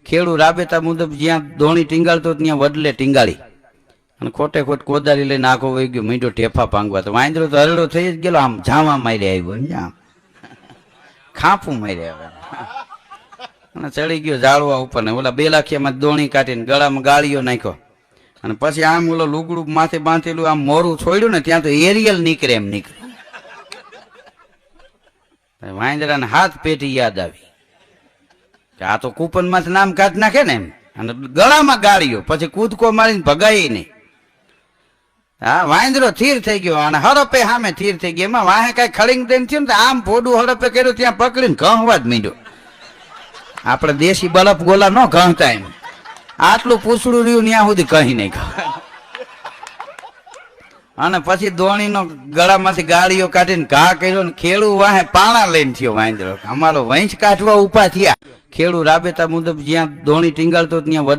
ખેડૂ રાબેતા મુજબ જ્યાં દોણી ટીંગાળતો ત્યાં વડલે ટીંગાળી અને ખોટે ખોટ કોદારી લઈને આખો વહી ગયો, મીંડો ઠેફા પાંગવા. તો વાંદરો તો હરડો થઈ જ ગયેલો, આમ ઝામા મારી આવ્યો, આમ ખાંપું મારી આવે અને ચડી ગયો ઝાડવા ઉપર ને ઓલા બેલાખિયામાં દોણી કાઢીને ગળામાં ગાળીઓ નાખ્યો અને પછી આમ ઓલો લુગડું માથે બાંધેલું આમ મોરું છોડ્યું ને ત્યાં તો એરિયલ નીકળે એમ નીકળે. વાંદરાને હાથ પેટી યાદ આવી કે આ તો કૂપન માંથી નામ કાઢી નાખે ને એમ, અને ગળામાં ગાળ્યો પછી કૂદકો મારીને ભગાઈ નહીં. હા, વાંદરો થીર થઈ ગયો અને હડપે સામે થીર થઈ ગયો. એમાં વાહે કઈ ખડીંગ દઈને થયું ને આમ ફોડું હડપે કર્યું, ત્યાં પકડીને ઘઉંવા જ મીંડ્યો. આપણે દેશી બલફ ગોલા ન ઘણતા એમ, આટલું પૂછડું રહ્યું ત્યાં સુધી કહી નહીં. અને પછી દોણીનો ગળામાંથી ગાળીઓ કાઢીને ઘા કર્યો ને ખેડૂ વાહે પાણા લઈને થયો વાંદરો. અમારો વંશ કાઢવા ઉભા થયા. ખેડૂ રાબેતા મુજબ જ્યાં દોણી ટીંગાળતો ત્યાં